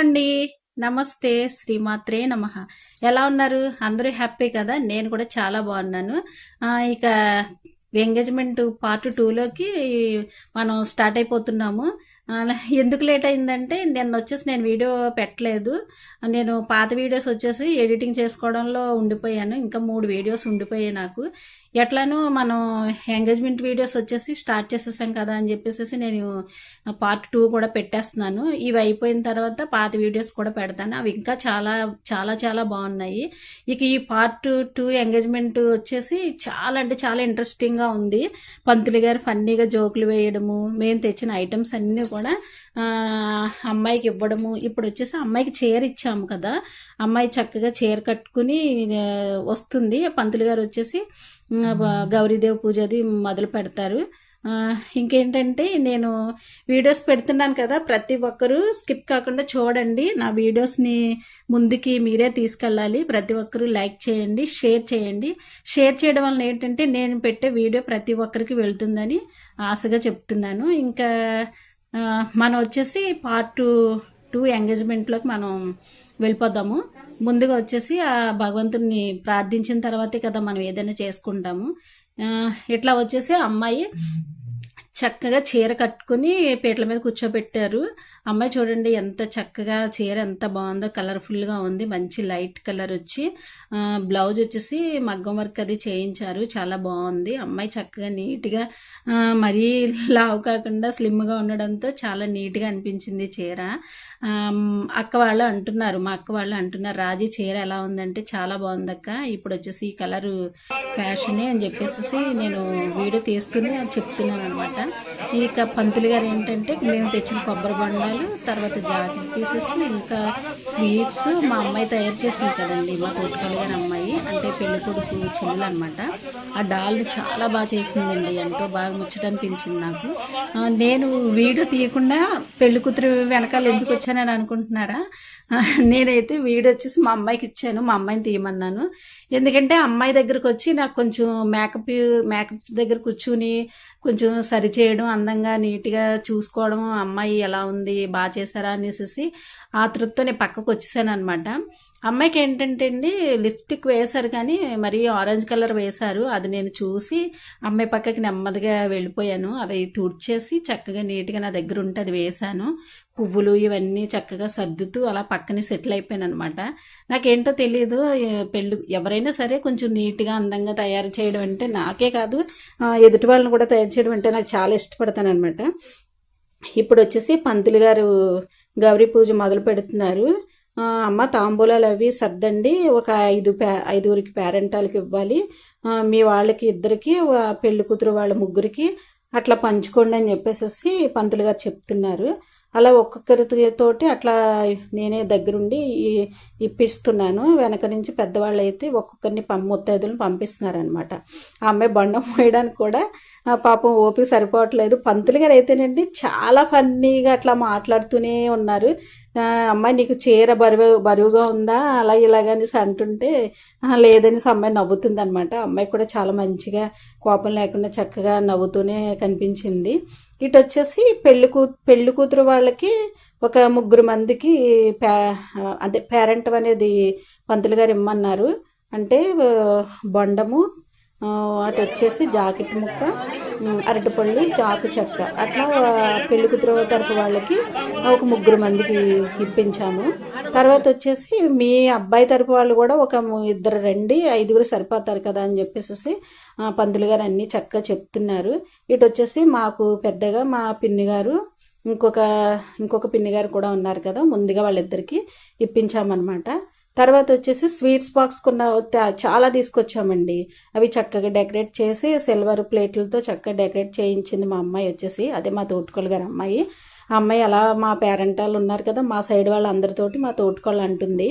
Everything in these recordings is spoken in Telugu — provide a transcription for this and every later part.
అండి. నమస్తే. శ్రీమాత్రే నమః. ఎలా ఉన్నారు? అందరూ హ్యాపీ కదా? నేను కూడా చాలా బాగున్నాను. ఇక ఎంగేజ్మెంట్ పార్ట్ 2లోకి మనం స్టార్ట్ అయిపోతున్నాము. ఎందుకు లేట్ అయిందంటే నేను వీడియో పెట్టలేదు. నేను పాత వీడియోస్ వచ్చేసి ఎడిటింగ్ చేసుకోవడంలో ఉండిపోయాను. ఇంకా 3 వీడియోస్ ఉండిపోయాయి నాకు. ఎట్లానో మనం ఎంగేజ్మెంట్ వీడియోస్ వచ్చేసి స్టార్ట్ చేసేసాం కదా అని చెప్పేసి నేను పార్ట్ 2 కూడా పెట్టేస్తున్నాను. ఇవి అయిపోయిన తర్వాత పాత వీడియోస్ కూడా పెడతాను. అవి ఇంకా చాలా చాలా చాలా బాగున్నాయి. ఇక ఈ పార్ట్ 2 ఎంగేజ్మెంట్ వచ్చేసి చాలా అంటే చాలా ఇంట్రెస్టింగ్గా ఉంది. పంతులు గారు ఫన్నీగా జోకులు వేయడము, మేము తెచ్చిన ఐటమ్స్ అన్నీ కూడా అమ్మాయికి ఇవ్వడము. ఇప్పుడు వచ్చేసి అమ్మాయికి చీర ఇచ్చాము కదా, అమ్మాయి చక్కగా చీర కట్టుకుని వస్తుంది. పంతులు గారు వచ్చేసి గౌరీదేవి పూజ అది మొదలు పెడతారు. ఇంకేంటంటే నేను వీడియోస్ పెడుతున్నాను కదా, ప్రతి ఒక్కరూ స్కిప్ కాకుండా చూడండి. నా వీడియోస్ని ముందుకి మీరే తీసుకెళ్ళాలి. ప్రతి ఒక్కరూ లైక్ చేయండి, షేర్ చేయండి. షేర్ చేయడం వలన ఏంటంటే నేను పెట్టే వీడియో ప్రతి ఒక్కరికి వెళ్తుందని ఆశగా చెప్తున్నాను. ఇంకా మనం వచ్చేసి పార్ట్ 2 ఎంగేజ్మెంట్లోకి మనం వెళ్ళిపోదాము. ముందుగా వచ్చేసి ఆ భగవంతుడిని ప్రార్థించిన తర్వాతే కదా మనం ఏదైనా చేసుకుంటాము. ఇట్లా వచ్చేసి అమ్మాయి చక్కగా చీర కట్టుకుని పీటల మీద కూర్చోబెట్టారు. అమ్మాయి చూడండి ఎంత చక్కగా చీర ఎంత బాగుందో, కలర్ఫుల్గా ఉంది. మంచి లైట్ కలర్ వచ్చి బ్లౌజ్ వచ్చేసి మగ్గం వర్క్ అది చేయించారు. చాలా బాగుంది. అమ్మాయి చక్కగా నీట్గా మరీ లావు కాకుండా స్లిమ్గా ఉండడంతో చాలా నీట్గా అనిపించింది చీర. మా అక్క వాళ్ళు అంటున్నారు రాజీ చీర ఎలా ఉందంటే చాలా బాగుంది అక్క, ఇప్పుడు వచ్చేసి ఈ కలరు ఫ్యాషనే అని చెప్పేసి నేను వీడియో తీస్తూనే చెప్తున్నాను అనమాట. ఇక పంతులు గారు ఏంటంటే మేము తెచ్చిన కొబ్బరి బొండాలు, తర్వాత జాకెట్ పీసెస్, ఇంకా స్వీట్స్ మా అమ్మాయి తయారు చేసింది కదండి, మా తోటపల్లి గారి అమ్మాయి అంటే పెళ్లి కొడుకు చెల్లెలు అనమాట. ఆ డాల్ని చాలా బాగా చేసిందండి, ఎంతో బాగా ముచ్చటనిపించింది నాకు. నేను వీడియో తీయకుండా పెళ్లి కూతురు వెనకాల ఎందుకు వచ్చానని అనుకుంటున్నారా? నేనైతే వీడియో వచ్చేసి మా అమ్మాయికి ఇచ్చాను, మా అమ్మాయిని తీయమన్నాను. ఎందుకంటే అమ్మాయి దగ్గరకు వచ్చి నాకు కొంచెం మేకప్ దగ్గర కూర్చుని కొంచెం సరి చేయడం, అందంగా నీట్గా చూసుకోవడం, అమ్మాయి ఎలా ఉంది బాగా చేశారా అనేసి ఆతృతతో నేను పక్కకు వచ్చేసాను అనమాట. అమ్మాయికి ఏంటంటే అండి లిప్స్టిక్ వేశారు కానీ మరీ ఆరెంజ్ కలర్ వేశారు. అది నేను చూసి అమ్మాయి పక్కకి నెమ్మదిగా వెళ్ళిపోయాను. అవి తుడిచేసి చక్కగా నీట్గా నా దగ్గర ఉంటే అది వేశాను. పువ్వులు ఇవన్నీ చక్కగా సర్దుతూ అలా పక్కనే సెటిల్ అయిపోయాను అనమాట. నాకేంటో తెలియదు, ఎవరైనా సరే కొంచెం నీట్గా అందంగా తయారు చేయడం అంటే, నాకే కాదు ఎదుటి వాళ్ళని కూడా తయారు చేయడం అంటే నాకు చాలా ఇష్టపడతాను అనమాట. ఇప్పుడు వచ్చేసి పంతులు గారు గౌరీ పూజ మొదలు పెడుతున్నారు. అమ్మ తాంబూలాలు అవి సర్దండి, ఒక 5 పేరెంటాలకి ఇవ్వాలి, మీ వాళ్ళకి 2కి, పెళ్లి కూతురు వాళ్ళ 3కి అట్లా పంచుకోండి అని చెప్పేసి పంతులు గారు చెప్తున్నారు. అలా ఒక్కొక్కరితోటి అట్లా నేనే దగ్గరుండి ఇప్పిస్తున్నాను. వెనక నుంచి పెద్దవాళ్ళు అయితే ఒక్కొక్కరిని ముత్తైదులను పంపిస్తున్నారనమాట. ఆ అమ్మాయి బండం మోయడానికి కూడా పాపం ఓపిక సరిపోవట్లేదు. పంతులు గారు అయితేనండి చాలా ఫన్నీగా అట్లా మాట్లాడుతూనే ఉన్నారు. అమ్మాయి నీకు చీర బరువుగా ఉందా అలా ఇలాగనేసి అంటుంటే లేదనేసి అమ్మాయి నవ్వుతుంది అనమాట. అమ్మాయి కూడా చాలా మంచిగా కోపం లేకుండా చక్కగా నవ్వుతూనే కనిపించింది. ఇటు వచ్చేసి పెళ్లి కూతురు వాళ్ళకి ఒక 3 మందికి అదే పేరెంట్ అనేది పంతులు గారు ఇమ్మన్నారు. అంటే బొండము, అటు వచ్చేసి జాకెట్ ముక్క, అరటిపళ్ళు, చాకు చెక్క, అట్లా పెళ్లి కూతురు తరపు వాళ్ళకి ఒక 3 మందికి ఇప్పించాము. తర్వాత వచ్చేసి మీ అబ్బాయి తరపు వాళ్ళు కూడా ఒక 2 రండి, 5 సరిపోతారు కదా అని చెప్పేసి పంతులు గారు అన్నీ చక్కగా చెప్తున్నారు. ఇటు వచ్చేసి మాకు పెద్దగా మా పిన్ని గారు, ఇంకొక పిన్ని గారు కూడా ఉన్నారు కదా, ముందుగా వాళ్ళిద్దరికి ఇప్పించామన్నమాట. తర్వాత వచ్చేసి స్వీట్స్ బాక్స్ చాలా తీసుకొచ్చామండి. అవి చక్కగా డెకరేట్ చేసి సిల్వర్ ప్లేట్లతో చక్కగా డెకరేట్ చేయించింది మా అమ్మాయి వచ్చేసి, అదే మా తోటకోళ్ళు గారి అమ్మాయి. ఆ అమ్మాయి అలా మా పేరెంటాలు ఉన్నారు కదా, మా సైడ్ వాళ్ళందరితోటి మా తోటకోళ్ళు అంటుంది,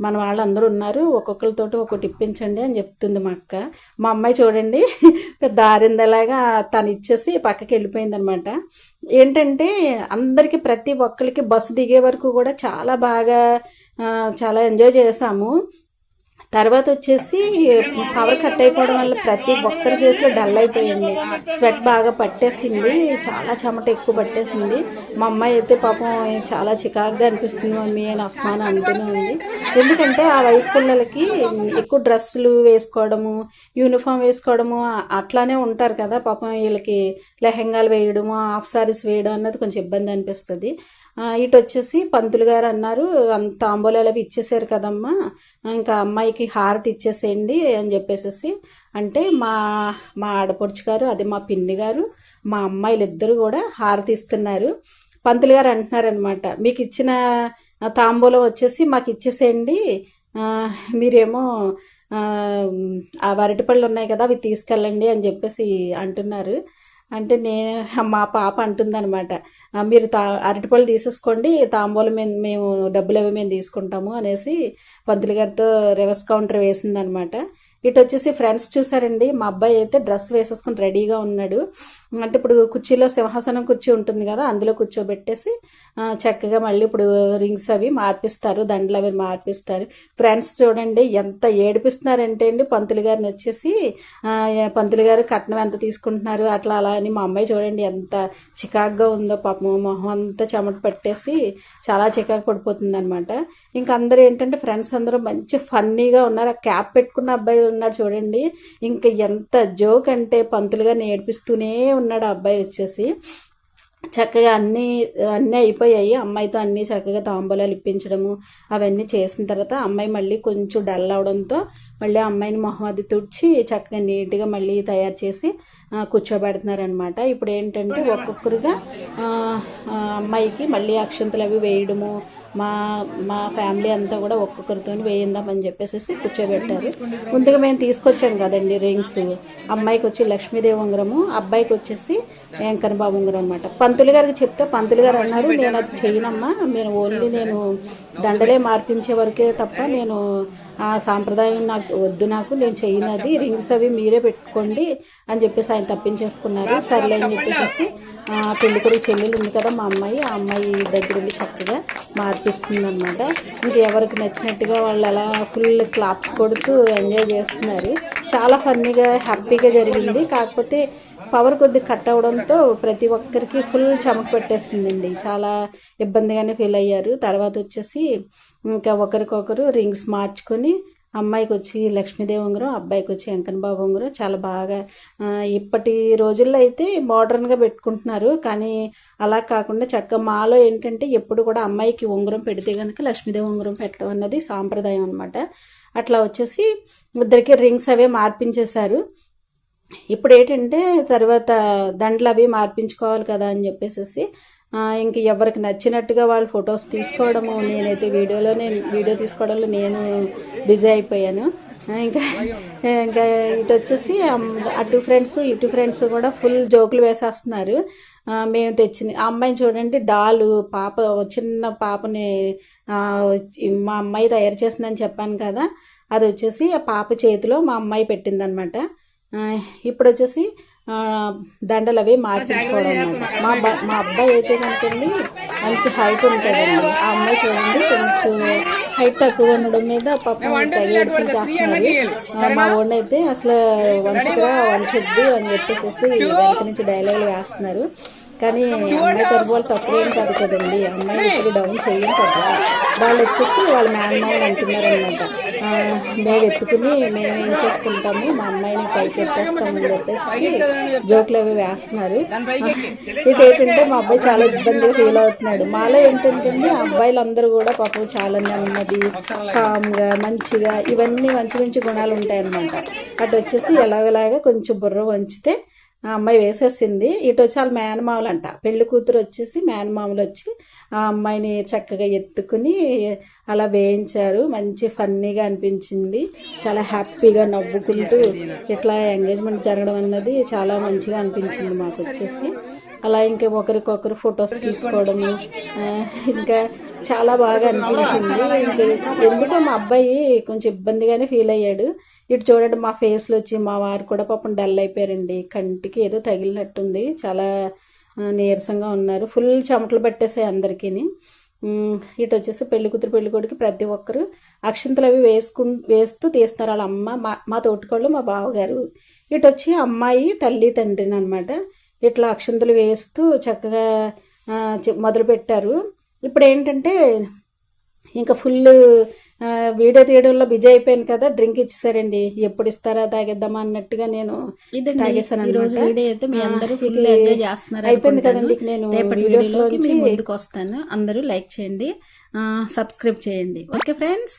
మన వాళ్ళందరూ ఉన్నారు ఒక్కొక్కరితోటి ఒకటి ఇప్పించండి అని చెప్తుంది మా అక్క. మా అమ్మాయి చూడండి పెద్ద ఆరిందలాగా తను ఇచ్చేసి పక్కకి వెళ్ళిపోయింది అనమాట. ఏంటంటే అందరికీ ప్రతి ఒక్కరికి బస్సు దిగే వరకు కూడా చాలా బాగా చాలా ఎంజాయ్ చేసాము. తర్వాత వచ్చేసి పవర్ కట్ అయిపోవడం వల్ల ప్రతి ఒక్కరి ఫేస్లో డల్ అయిపోయింది, స్వెట్ బాగా పట్టేసింది, చాలా చెమట ఎక్కువ పట్టేసింది. మా అమ్మాయి అయితే పాపం చాలా చికాకుగా అనిపిస్తుంది మమ్మీ అని అస్మాన అంటూనే ఉంది. ఎందుకంటే ఆ వయసు పిల్లలకి ఎక్కువ డ్రెస్సులు వేసుకోవడము, యూనిఫామ్ వేసుకోవడము అట్లానే ఉంటారు కదా, పాపం వీళ్ళకి లెహెంగాలు వేయడము, హాఫ్ సారీస్ వేయడం అన్నది కొంచెం ఇబ్బంది అనిపిస్తుంది. ఇటు వచ్చేసి పంతులు గారు అన్నారు, తాంబూలాలు అవి ఇచ్చేసారు కదమ్మా, ఇంకా అమ్మాయికి హారతి ఇచ్చేసేయండి అని చెప్పేసి అంటే మా మా ఆడపడుచు గారు, అది మా పిన్ని గారు, మా అమ్మాయిలు ఇద్దరు కూడా హారతి ఇస్తున్నారు. పంతులు గారు అంటున్నారనమాట, మీకు ఇచ్చిన తాంబూలం వచ్చేసి మాకు ఇచ్చేసేయండి, మీరేమో ఆ అరటిపళ్ళు ఉన్నాయి కదా అవి తీసుకెళ్ళండి అని చెప్పేసి అంటున్నారు. అంటే మా పాప అంటుందన్నమాట, మీరు అరటిపళ్ళు తీసేసుకోండి, తాంబూలం మేము డబ్బులు అవి మేము తీసుకుంటాము అనేసి పంతులు గారితో రివర్స్ కౌంటర్ వేసిందనమాట. ఇటు వచ్చేసి ఫ్రెండ్స్ చూసారండి, మా అబ్బాయి అయితే డ్రెస్ వేసేసుకుని రెడీగా ఉన్నాడు. అంటే ఇప్పుడు కుర్చీలో సింహాసనం కుర్చీ ఉంటుంది కదా, అందులో కూర్చోబెట్టేసి చక్కగా మళ్ళీ ఇప్పుడు రింగ్స్ అవి మార్పిస్తారు, దండలు అవి మార్పిస్తారు. ఫ్రెండ్స్ చూడండి ఎంత ఏడిపిస్తున్నారంటే అండి, పంతులు గారిని వచ్చేసి పంతులు గారు కట్నం ఎంత తీసుకుంటున్నారు అట్లా అలా అని. మా అమ్మాయి చూడండి ఎంత చికాకుగా ఉందో, పాపం మొహం అంతా చెమట పట్టేసి చాలా చికాకు పడిపోతుంది అనమాట. ఇంకా అందరూ ఏంటంటే ఫ్రెండ్స్ అందరూ మంచి ఫన్నీగా ఉన్నారు. ఆ క్యాప్ పెట్టుకున్న అబ్బాయి ఉన్నాడు చూడండి, ఇంకా ఎంత జోక్ అంటే పంతులు గారిని ఏడిపిస్తూనే ఉన్నాడు ఆ అబ్బాయి వచ్చేసి. చక్కగా అన్నీ అయిపోయాయి, అమ్మాయితో అన్నీ చక్కగా తాంబూలాలు ఇప్పించడము అవన్నీ చేసిన తర్వాత అమ్మాయి మళ్ళీ కొంచెం డల్ అవడంతో మళ్ళీ అమ్మాయిని మొహం అది తుడిచి చక్కగా నీట్గా మళ్ళీ తయారు చేసి కూర్చోబెడుతున్నారనమాట. ఇప్పుడు ఏంటంటే ఒక్కొక్కరుగా అమ్మాయికి మళ్ళీ అక్షంతలు అవి వేయడము, మా ఫ్యామిలీ అంతా కూడా ఒక్కొక్కరితో వేయిందామని చెప్పేసి కూర్చోబెట్టారు. ముందుగా మేము తీసుకొచ్చాం కదండి రింగ్స్, అమ్మాయికి వచ్చి లక్ష్మీదేవి ఉంగరము, అబ్బాయికి వచ్చేసి వెంకన్న బాబు ఉంగరం అనమాట. పంతులు గారికి చెప్తే పంతులు గారు అన్నారు, నేను అది చేయనమ్మా, నేను ఓన్లీ దండలే మార్పించే వరకే తప్ప నేను ఆ సాంప్రదాయం నాకు వద్దు, నేను చేయనది, రింగ్స్ అవి మీరే పెట్టుకోండి అని చెప్పేసి ఆయన తప్పించేసుకున్నారు. సర్లే అని చెప్పేసి పెళ్ళికొడుకు చెల్లెలు ఉంది కదా మా అమ్మాయి, ఆ అమ్మాయి దగ్గర ఉండి చక్కగా మార్పిస్తుంది అనమాట. ఇంకెవరికి నచ్చినట్టుగా వాళ్ళు అలా ఫుల్ క్లాప్స్ కొడుతూ ఎంజాయ్ చేస్తున్నారు. చాలా ఫన్నీగా హ్యాపీగా జరిగింది. కాకపోతే పవర్ కొద్ది కట్ అవడంతో ప్రతి ఒక్కరికి ఫుల్ చెమట పెట్టేస్తుందండి, చాలా ఇబ్బందిగానే ఫీల్ అయ్యారు. తర్వాత వచ్చేసి ఇంకా ఒకరికొకరు రింగ్స్ మార్చుకొని అమ్మాయికి వచ్చి లక్ష్మీదేవి ఉంగరం, అబ్బాయికి వచ్చి వెంకన్న బాబు ఉంగరం చాలా బాగా ఇప్పటి రోజుల్లో అయితే మోడర్న్గా పెట్టుకుంటున్నారు, కానీ అలా కాకుండా చక్కగా మాలో ఏంటంటే ఎప్పుడు కూడా అమ్మాయికి ఉంగరం పెడితే కనుక లక్ష్మీదేవి ఉంగరం పెట్టడం అన్నది సాంప్రదాయం అనమాట. అట్లా వచ్చేసి ఇద్దరికి రింగ్స్ అవే మార్పించేశారు. ఇప్పుడు ఏంటంటే తర్వాత దండలు అవి మార్పించుకోవాలి కదా అని చెప్పేసి ఇంక ఎవరికి నచ్చినట్టుగా వాళ్ళు ఫొటోస్ తీసుకోవడము, నేనైతే వీడియో తీసుకోవడంలో నేను బిజీ అయిపోయాను. ఇంకా ఇటు వచ్చేసి ఇటు ఫ్రెండ్స్ కూడా ఫుల్ జోకులు వేసేస్తున్నారు. మేము తెచ్చిన ఆ అమ్మాయిని చూడండి, డాలు పాప, చిన్న పాపని మా అమ్మాయి తయారు చేసిందని చెప్పాను కదా, అది వచ్చేసి ఆ పాప చేతిలో మా అమ్మాయి పెట్టిందనమాట. ఇప్పుడు వచ్చేసి దండలు అవి మార్పించుకోవడం అనమాట. మా అబ్బాయి అయితే కనుకండి మంచి హైట్ ఉంటాడండి, ఆ అమ్మాయి చూడండి కొంచెం హైట్ తక్కువ ఉండడం మీద పాపం ఏడిపించేస్తున్నారు. మా ఓన్ అయితే అసలు వంచొద్దు అని చెప్పేసి వెనక నుంచి డైలాగులు వేస్తున్నారు. కానీ అమ్మాయి తరపు వాళ్ళు తక్కువేం కాదు కదండి, అమ్మాయి ఇప్పుడు డౌన్ చేయం కదా. వాళ్ళు వచ్చేసి వాళ్ళ మేనమామలు అంటున్నారనమాట, మేము ఎత్తుకుని మేమేం చేసుకుంటాము, మా అమ్మాయిని పైకి ఎత్తేస్తామని చెప్పేసి జోకులు అవి వేస్తున్నారు. ఇదేంటంటే మా అబ్బాయి చాలా ఇబ్బందిగా ఫీల్ అవుతున్నాడు. మాలో ఏంటంటే అబ్బాయిలు అందరూ కూడా పాపం చాలా నెమ్మది, కామ్గా, మంచిగా, ఇవన్నీ మంచి గుణాలు ఉంటాయన్నమాట. అటు వచ్చేసి ఎలాగలాగా కొంచెం బుర్ర వంచితే ఆ అమ్మాయి వేసేసింది. ఇటు వచ్చి వాళ్ళ మేనమామలు అంట, పెళ్లి కూతురు వచ్చేసి మేనమామలు వచ్చి ఆ అమ్మాయిని చక్కగా ఎత్తుకుని అలా వేయించారు. మంచి ఫన్నీగా అనిపించింది, చాలా హ్యాపీగా నవ్వుకుంటూ ఇట్లా ఎంగేజ్మెంట్ జరగడం అన్నది చాలా మంచిగా అనిపించింది మాకు వచ్చేసి. అలా ఇంకా ఒకరికొకరు ఫొటోస్ తీసుకోవడము ఇంకా చాలా బాగా అనిపించింది. ఇంకా ఎందుకో మా అబ్బాయి కొంచెం ఇబ్బందిగానే ఫీల్ అయ్యాడు. ఇటు చూడండి మా ఫేస్లో వచ్చి మా వారు కూడా పాపం డల్ అయిపోయారండి, కంటికి ఏదో తగిలినట్టుంది, చాలా నీరసంగా ఉన్నారు, ఫుల్ చెమటలు పట్టేసాయి అందరికీ. ఇటు వచ్చేసి పెళ్లి కూతురు పెళ్లి కొడుకు ప్రతి ఒక్కరు అక్షింతలు అవి వేస్తూ తీస్తారు వాళ్ళ అమ్మ, మా తోటికోళ్ళు, మా బావగారు. ఇటు వచ్చి అమ్మాయి తల్లి తండ్రిని అనమాట. ఇట్లా అక్షింతలు వేస్తూ చక్కగా మొదలు పెట్టారు. ఇప్పుడు ఏంటంటే ఇంకా ఫుల్ వీడియో తీయడంలో బిజీ అయిపోయాను కదా, డ్రింక్ ఇచ్చేసారండి. ఎప్పుడు ఇస్తారా తాగేద్దామా అన్నట్టుగా నేను తాగేసాను. అయిపోయింది కదండి. నేను వీడియోస్లోకి ముందుకు వస్తాను. అందరూ లైక్ చేయండి, సబ్స్క్రైబ్ చేయండి. Okay friends.